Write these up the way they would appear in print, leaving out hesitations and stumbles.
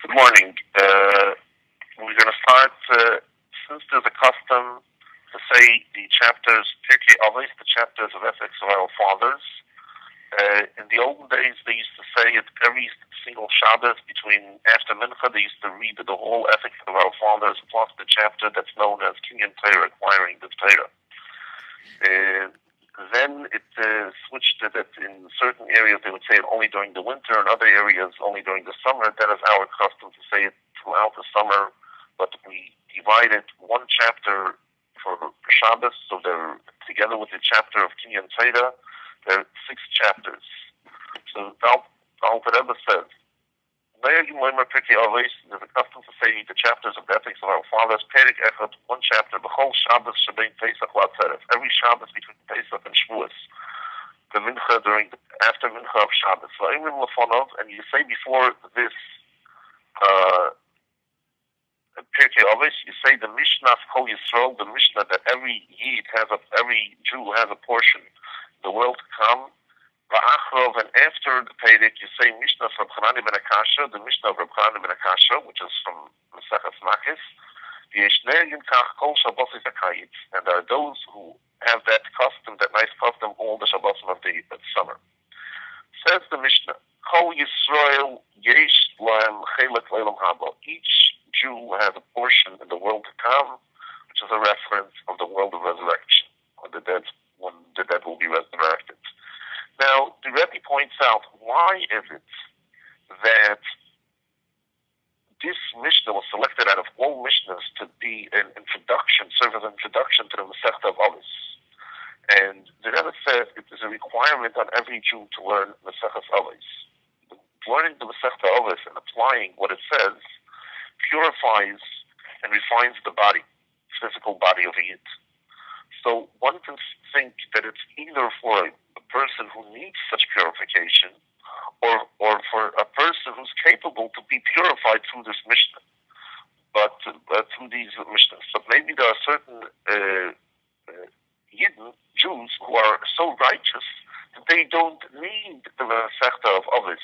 Good morning. We're going to start, since there's a custom to say the chapters, PerkeiAvot, the chapters of ethics of our fathers. In the olden days, they used to say it every single Shabbos between after Mincha, they used to read the whole ethics of our fathers plus the chapter that's known as Kinyan Torah, acquiring the Torah. Then it switched to that in certain areas they would say it only during the winter, in other areas only during the summer. That is our custom to say it throughout the summer, but we divided one chapter for Shabbos, so they're together with the chapter of Kinyan Torah, there are 6 chapters. So the Rebbe says, there's a custom to say the chapters of the ethics of our fathers, PerkeiAvot, one chapter, B'chol Shabbos Shebein Pesach L'Atzeret, every Shabbos between Pesach and Shavuos, the Mincha after Mincha of Shabbos. And you say before this PerkeiAvot, you say the Mishnah of Kol Yisrael, the Mishnah that every Jew has a portion, the world to come. And after the Perek, you say Mishnah from Rabbi Keller, the Mishnah of Rabbi Keller, which is from Masechet Makis. And there are those who have that custom, that nice custom, all the Shabbos of the summer. Says the Mishnah, Kol Yisrael yesh lahem chelek leilam haba. Each Jew has a portion in the world to come, which is a reference of the world of resurrection, when the dead will be resurrected. Now, the Rebbe points out, why is it that this Mishnah was selected out of all Mishnahs to be an introduction, serve as an introduction to the Masechta of Avot? And the Rebbe said it is a requirement on every Jew to learn Masechta Avot. Learning the Masechta Avot and applying what it says purifies and refines the body, physical body of a Yid. So one can think that it's either for a person who needs such purification, or for a person who's capable to be purified through this Mishnah, but through these Mishnahs. So maybe there are certain Yidden, Jews, who are so righteous that they don't need the Masechta of Avot,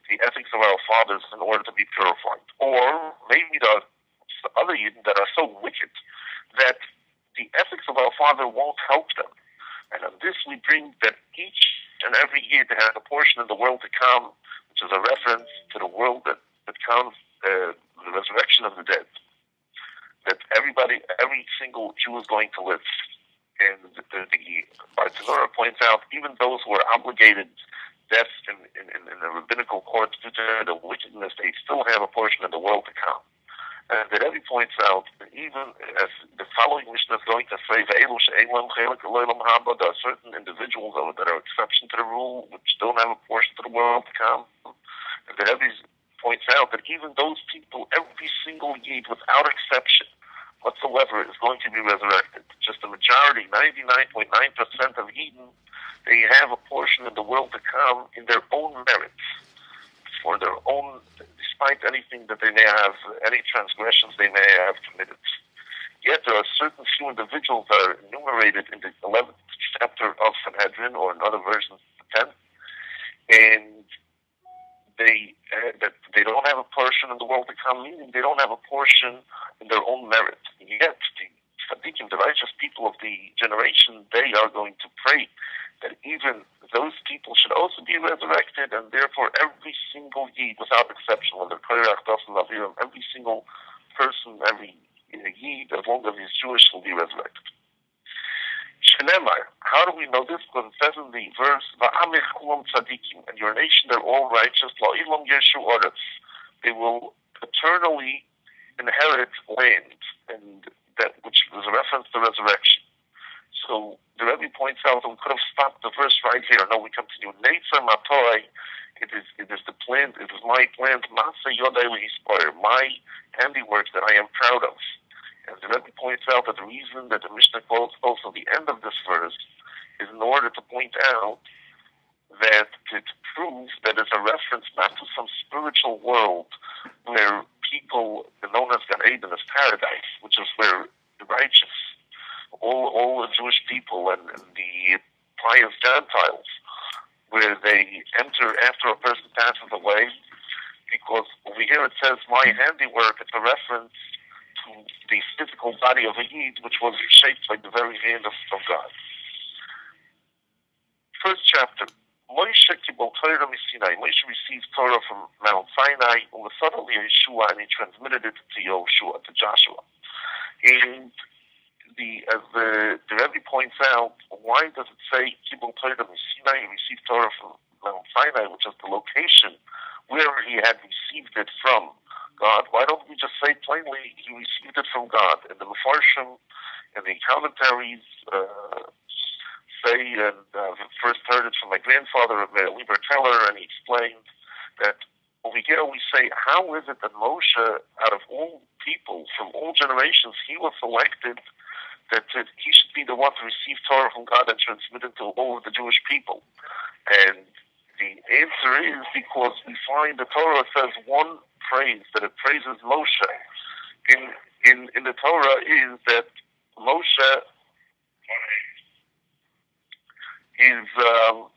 the ethics of our fathers, in order to be purified. Or maybe there are other Yidden that are so wicked that the ethics of our father won't help them. And on this we bring that each and every Yid has a portion in the world to come, which is a reference to the world that comes, the resurrection of the dead. That every single Jew is going to live. And the Bartanura points out, even those who are obligated death in the rabbinical court due to the wickedness, they still have a portion in the world to come. And the Rebbe points out that even as the following Mishnah is going to say, there are certain individuals that are exception to the rule, which don't have a portion to the world to come. And the Rebbe points out that even those people, every single Yid, without exception whatsoever, is going to be resurrected. Just the majority, 99.9% of Eden, they have a portion in the world to come in their own merits, for their own, despite anything that they may have, any transgressions they may have committed. Yet there are certain few individuals that are enumerated in the 11th chapter of Sanhedrin, or in other versions, the 10th, and they don't have a portion in the world to come, meaning they don't have a portion in their own merit. Yet the tzaddikim, the righteous people of the generation, they are going to pray that even those people should also be resurrected, and therefore every single Yid, without exception, whether every single person, every Yid, as long as he's Jewish, will be resurrected. How do we know this? Because it says in the verse, and your nation, they're all righteous, they will eternally inherit land, and that which is a reference to resurrection. So the Rebbe points out that we could have stopped the verse right here. No, we continue. It is the plan. It is my plan. My handiwork that I am proud of. And the Rebbe points out that the reason that the Mishnah quotes also the end of this verse is in order to point out that it proves that it's a reference not to some spiritual world where people, known as Gan Eden, as paradise, which is where the righteous, all the Jewish people and the pious Gentiles, where they enter after a person passes away, because we here it says, my handiwork, it's a reference to the physical body of a Yid, which was shaped by the very hand of God. First chapter. Moshe Kibol Torah Misinai. Moshe received Torah from Mount Sinai, and suddenly Yeshua, and he transmitted it to Yoshua, to Joshua. And as the Rebbe points out, why does it say Kibol Torah Misinai? He received Torah from Mount Sinai, which is the location where he had received it from God. Why don't we just say plainly he received it from God? And the Mefarshim and the commentaries say, and first heard it from my grandfather, Rabbi Keller, and he explained that over here we say, how is it that Moshe, out of all people, from all generations, he was selected that he should be the one to receive Torah from God and transmit it to all of the Jewish people? And the answer is because we find the Torah says one phrase, that it praises Moshe. In the Torah is that Moshe is the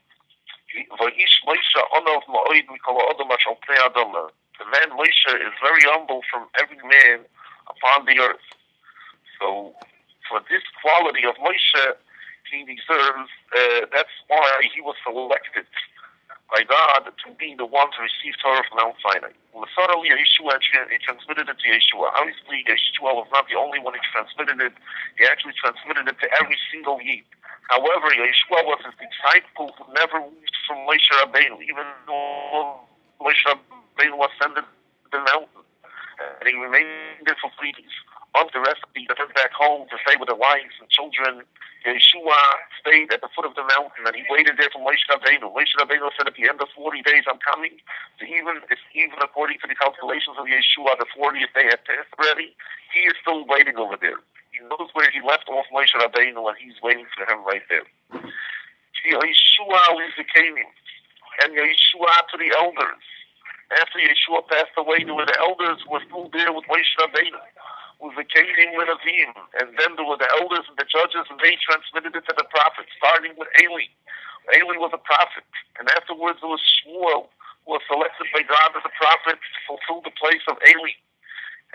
man Moshe is very humble from every man upon the earth. So for this quality of Moshe, he deserves, that's why he was selected by God to be the one to receive Torah from Mount Sinai. Suddenly Yeshua, he transmitted it to Yeshua. Obviously, Yeshua was not the only one who transmitted it. He actually transmitted it to every single Yid. However, Yeshua was his disciple who never moved from Moshe Rabbeinu, even though Moshe Rabbeinu ascended the mountain. And he remained there for 3 days. On the rest of the year, back home to stay with the wives and children. Yeshua stayed at the foot of the mountain, and he waited there for Moshe Rabbeinu. Moshe Rabbeinu said, at the end of 40 days, I'm coming. So even according to the calculations of Yeshua, the 40th day had passed already, he is still waiting over there. He knows where he left off Moshe Rabbeinu, and he's waiting for him right there. Yeshua became him, and Yeshua to the elders. After Yeshua passed away, there were the elders who were still there with Moshe Rabbeinu, who became Menachem, and then there were the elders and the judges, and they transmitted it to the prophets, starting with Eli. Eli was a prophet, and afterwards there was Shmuel, who was selected by God as a prophet to fulfill the place of Eli.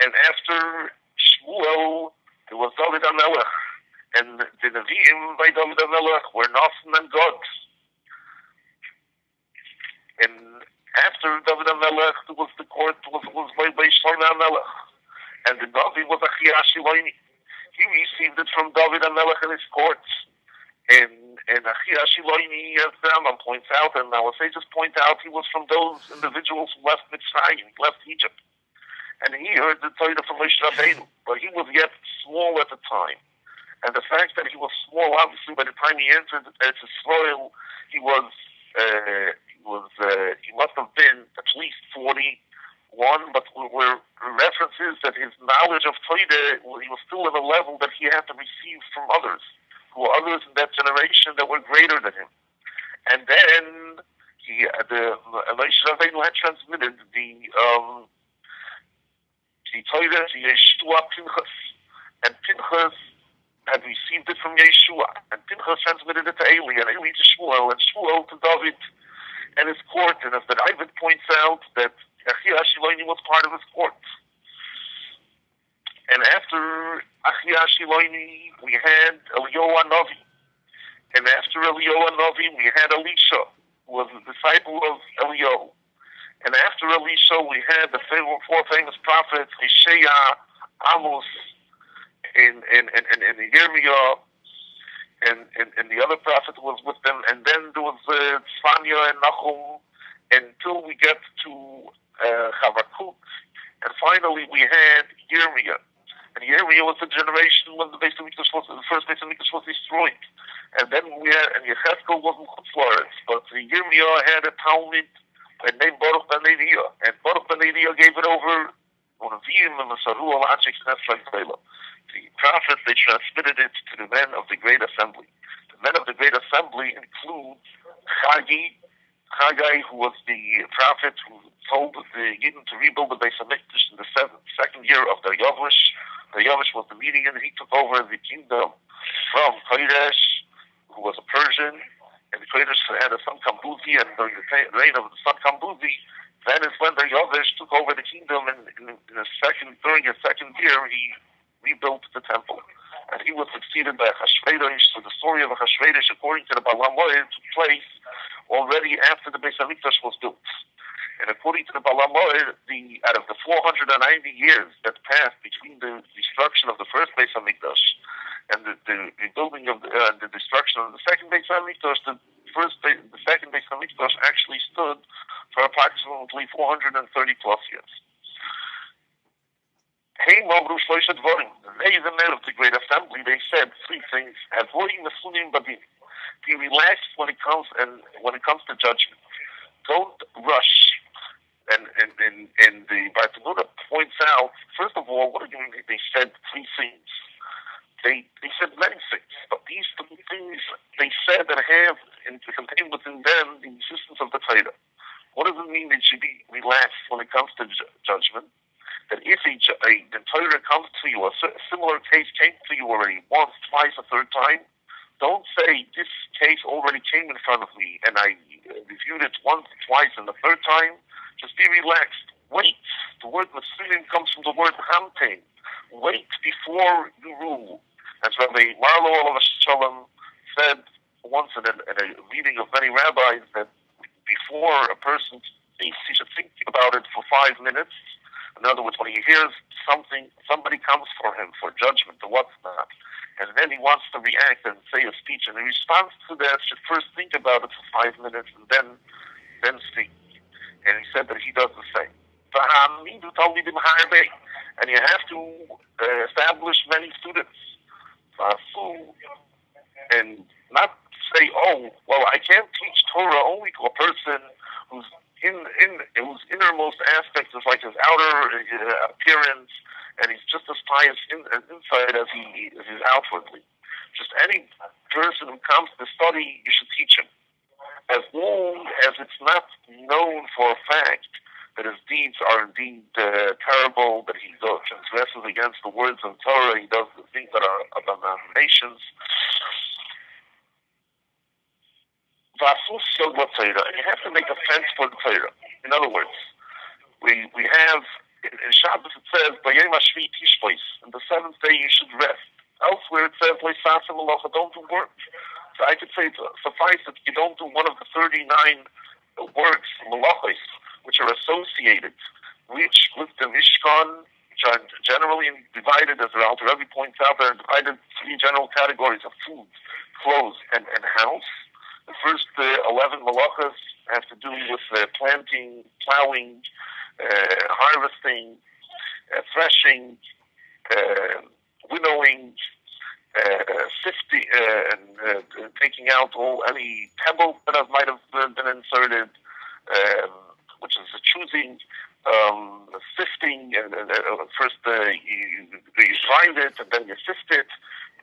And after Shmuel, there was David HaMelech, and the Nevi'im by David HaMelech were Nathan and God. And after David HaMelech, there was the court was by Shlomo HaMelech. And the Navi was Achia. He received it from David HaMelech in his courts. And Achia, as the Rambam points out, and our sages point out, he was from those individuals who left Mitzrayim, left Egypt. And he heard the Torah from Moshe Rabbeinu, but he was yet small at the time. And the fact that he was small, obviously, by the time he entered Israel, he must have been at least 41, but were references that his knowledge of Torah, he was still at a level that he had to receive from others, who were others in that generation that were greater than him. And then Moshe Rabbeinu had transmitted the Torah to Yeshua Pinchas, and Pinchas had received it from Yeshua, and Pinchas transmitted it to Eli, and Eli to Shmuel, and Shmuel to David and his court. And as the Avot points out, that Achia Shiloini was part of his court. And after Achia Shiloini, we had Eliyahu Hanavi, and after Eliyahu Hanavi, we had Elisha, who was a disciple of Eliyahu. And after Elisha, we had the 4 famous prophets, Isaiah, Amos, and Yirmiyah, and the other prophet was with them. And then there was Tzfanya and Nahum, until we get to Habakkuk. And finally, we had Yirmiyah. And Yirmiyah was the generation when the first Beis Hamikdash was destroyed. And then we had, and Yechezkel wasn't Chutzlaretz, but Yirmiyah had a Talmud named Baruch ben Neriah, and Baruch ben Neriah gave it over the prophets. They transmitted it to the men of the Great Assembly. The men of the Great Assembly include Haggai, who was the prophet who told the Yidden to rebuild the Beis Hamikdash in the second year of the Yovish. The Yovish was the Median, and he took over the kingdom from Kodesh, who was a Persian. And the Kodesh had a son Kambuzi, and during the reign of the son Kambuzi, Then is when the Yovish took over the kingdom, and during his second year, he rebuilt the temple. And he was succeeded by Achashverosh. So the story of Achashverosh, according to the Balaam Moed, took place already after the Beis Hamikdash was built. And according to the Balaam Moed, out of the 490 years that passed between the destruction of the first Beis Hamikdash and the rebuilding of the destruction of the second Beis Hamikdash, the second Beis Hamikdash actually stood for approximately 430 plus years. Hey, Mavru Shloisha Dvorim. They, the men of the Great Assembly, they said three things: avoiding the Sunim Badim, be relaxed when it comes to judgment. Don't rush. And the Bartanuda points out, first of all, what are doing? They said three things. They said many things, but these three things they said that have contained within them the existence of the Torah. What does it mean that you be relaxed when it comes to judgment? That if the Torah comes to you, a similar case came to you already once, twice, a third time, don't say, this case already came in front of me and I reviewed it once, twice, and the third time. Just be relaxed. Wait. The word Mesilim comes from the word Hamtein. Wait before you rule. As Rabbi Marlo Olav Shalom said once in a meeting of many rabbis, that before a person speaks, he should think about it for 5 minutes. In other words, when he hears something, somebody comes for him for judgment or what's not, and then he wants to react and say a speech, and in response to that, should first think about it for 5 minutes and then speak. And he said that he does the same. And you have to establish many students, and not say, oh, well, I can't teach Torah only to a person whose whose innermost aspect is like his outer appearance, and he's just as pious inside as he is outwardly. Just any person who comes to study, you should teach him, as long as it's not known for a fact that his deeds are indeed terrible, that he transgresses against the words of Torah, he does the things that are abominations. And you have to make a fence for the Torah. In other words, we have in Shabbos it says, "B'yom hashvi tishbos." On the seventh day you should rest. Elsewhere it says, "Le'sasem malacha," don't do work. So I could say it suffice that you don't do one of the 39 works, malachos, which are associated with the Mishkan, which are generally divided, as the Alter Rebbe points out, they're divided 3 general categories of food, clothes, and house. The first 11 malachas have to do with planting, plowing, harvesting, threshing, winnowing, sifting, and taking out any pebbles that might have been inserted, which is choosing, sifting. First you grind it, and then you sift it,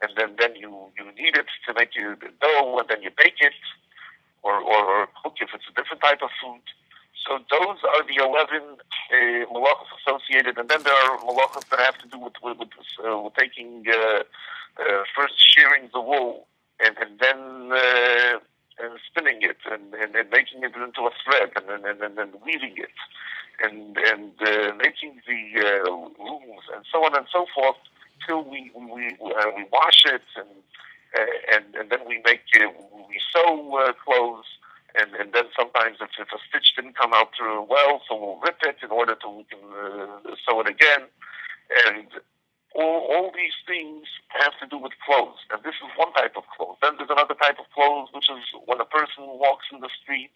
and then you knead it to make the dough, and then you bake it, or cook if it's a different type of food. So those are the 11 malachas associated, and then there are malachas that have to do with taking first shearing the wool, and then spinning it, and making it into a thread, and then weaving it, and making the looms, and so on and so forth, till we wash it, and then we sew clothes, and then sometimes if a stitch didn't come out through well, so we'll rip it in order we can sew it again, and all these things have to do with clothes, and this is one type of clothes. Then there's another type of clothes, which is when a person walks in the street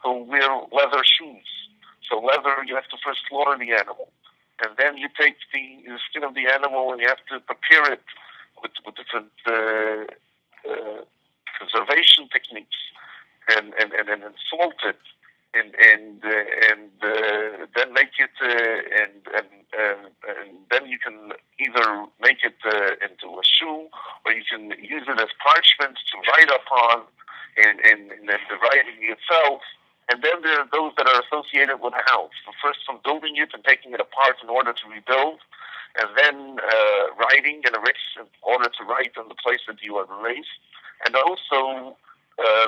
who'll wear leather shoes. So leather, you have to first slaughter the animal, and then you take the skin of the animal and you have to prepare it with different preservation techniques, and salt it, and then make it, and then you can either make it into a shoe, or you can use it as parchment to write upon, and the writing itself. And then there are those that are associated with a house. So first from building it and taking it apart in order to rebuild, and then writing in a in order to write on the place that you are raised, and also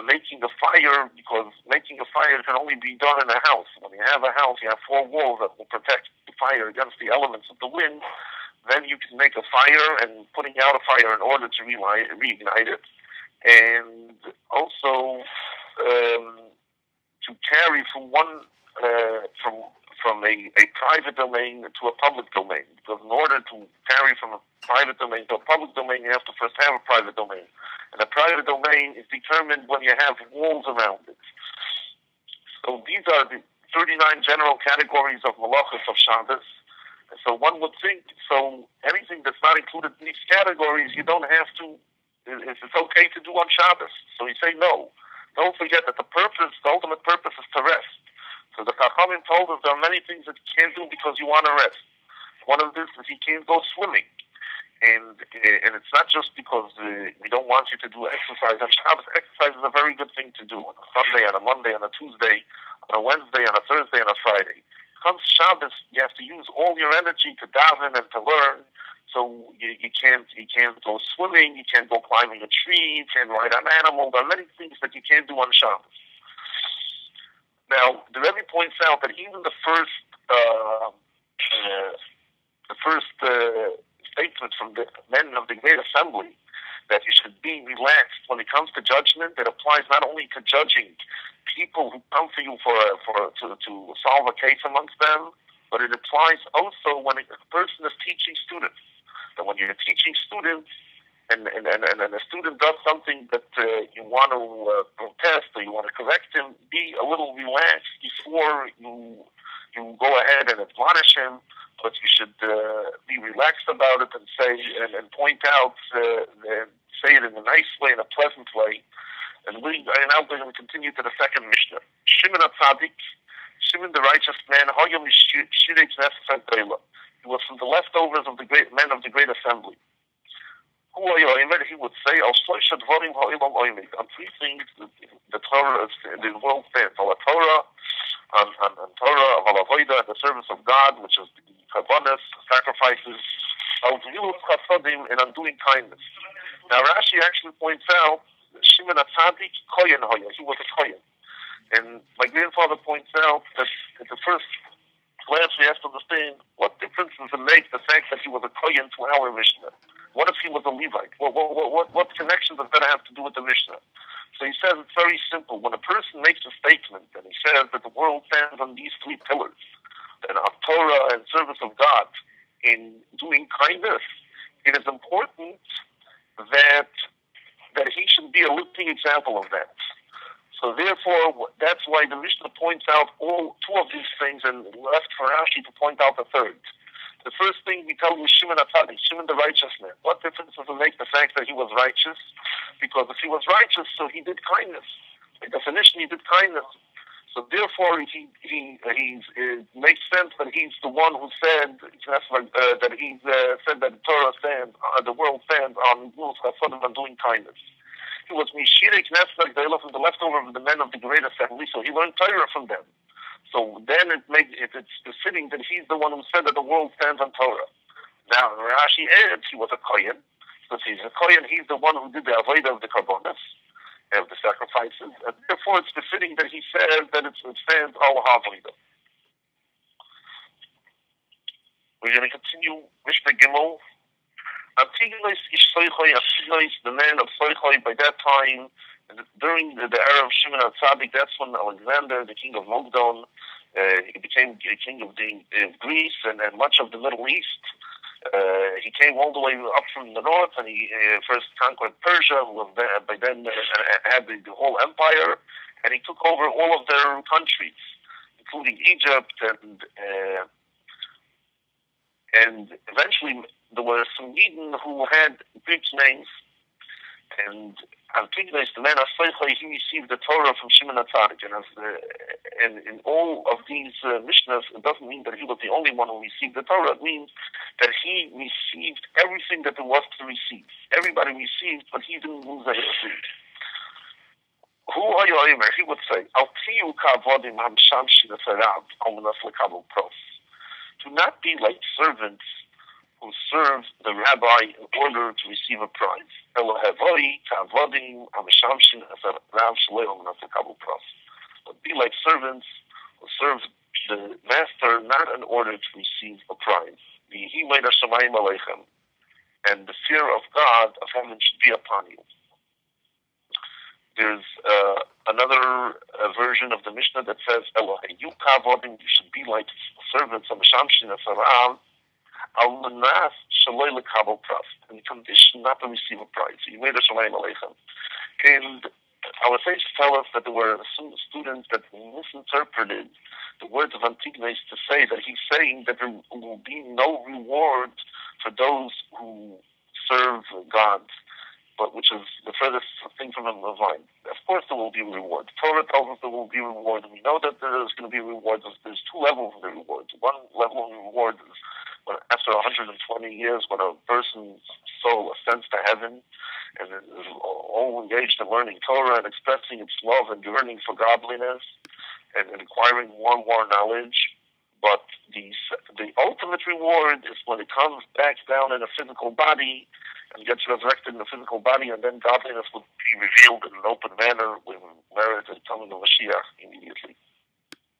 making a fire, because making a fire can only be done in a house. When you have a house, you have four walls that will protect the fire against the elements of the wind. Then you can make a fire, and putting out a fire in order to reignite it, and also to carry from one from a private domain to a public domain. Because in order to carry from a private domain to a public domain, you have to first have a private domain. And a private domain is determined when you have walls around it. So these are the 39 general categories of malachos of Shabbos. And so one would think, so anything that's not included in these categories, you don't have to, it's okay to do on Shabbos. So you say no. Don't forget that the ultimate purpose is to rest. So the Chachamim told us there are many things that you can't do because you want to rest. One of this is you can't go swimming. And it's not just because we don't want you to do exercise. On Shabbos, exercise is a very good thing to do. On a Sunday, on a Monday, on a Tuesday, on a Wednesday, on a Thursday, on a Friday. Comes Shabbos, you have to use all your energy to daven and to learn. So you can't go swimming, you can't go climbing a tree, you can't ride an animal. There are many things that you can't do on Shabbos. Now, the Rebbe points out that even the first statement from the men of the Great Assembly, that you should be relaxed when it comes to judgment, that applies not only to judging people who come to you to solve a case amongst them, but it applies also when a person is teaching students. That when you're teaching students, and a student does something that you want to protest or you want to correct him, be a little relaxed before you go ahead and admonish him, but you should be relaxed about it and say and point out, say it in a nice way, in a pleasant way. And we are now going to continue to the second Mishnah. Shimon HaTzadik, Shimon the righteous man, he was from the leftovers of the great men of the Great Assembly. He would say, on three things the Torah is, the world stands. On Torah, on Torah, of Avodah, the service of God, which is the karbonos, sacrifices, and on doing kindness. Now Rashi actually points out Shimon HaTzadik, kohen hoya, he was a kohen. And my grandfather points out that at the first glance we have to understand what difference does it make the fact that he was a kohen to our Mishnah. What if he was a Levite? What connection does that have to do with the Mishnah? So he says it's very simple. When a person makes a statement and he says that the world stands on these three pillars, that of Torah and service of God in doing kindness, it is important that he should be a living example of that. So therefore, that's why the Mishnah points out all two of these things and left for Rashi to point out the third. The first thing we tell you is Shimon HaTzadik, Shimon the righteous man. What difference does it make the fact that he was righteous? Because if he was righteous, so he did kindness. By definition, he did kindness. So therefore, it makes sense that he's the one who said that he said that the Torah stands, the world stands on doing kindness. He was Mishirek Nesnak Deila from the leftover of the men of the Great Assembly, so he learned Torah from them. So then it's befitting that he's the one who said that the world stands on Torah. Now, Rashi adds he was a kohen. So if he's a kohen, he's the one who did the avodah of the karbonos, of the sacrifices. And therefore, it's befitting that he says that it stands all avodah. We're going to continue Mishnah Gimel. Antigonus ish Sicho, the man of Sicho, by that time, during the era of Shimon HaTzadik, that's when Alexander, the king of Mogdon, he became king of Greece and much of the Middle East. He came all the way up from the north, and he first conquered Persia, who was by then had the whole empire, and he took over all of their countries, including Egypt, and eventually there were some Eden who had Greek names, and Antigonus, the man of Sicho, he received the Torah from Shimon HaTzadik. And in all of these Mishnahs, it doesn't mean that he was the only one who received the Torah. It means that he received everything that there was to receive. Everybody received, but he didn't lose a seed. He would say, do not be like servants who serve the rabbi in order to receive a prize. But be like servants who serve the master not in order to receive a prize. And the fear of God, of heaven, should be upon you. There's another version of the Mishnah that says, you should be like servants of Meshamshin and Sarav, in condition not to receive a prize. And our sages tell us that there were students that misinterpreted the words of Antignes to say that he's saying that there will be no reward for those who serve God, but which is the furthest thing from the divine. Of course there will be reward. Torah tells us there will be reward, and we know that there's going to be reward. There's two levels of the reward. One level of reward is when after 120 years, when a person's soul ascends to heaven and is all engaged in learning Torah and expressing its love and yearning for godliness and acquiring more and more knowledge. But the ultimate reward is when it comes back down in a physical body and gets resurrected in a physical body, and then godliness will be revealed in an open manner with merit and coming of Mashiach immediately.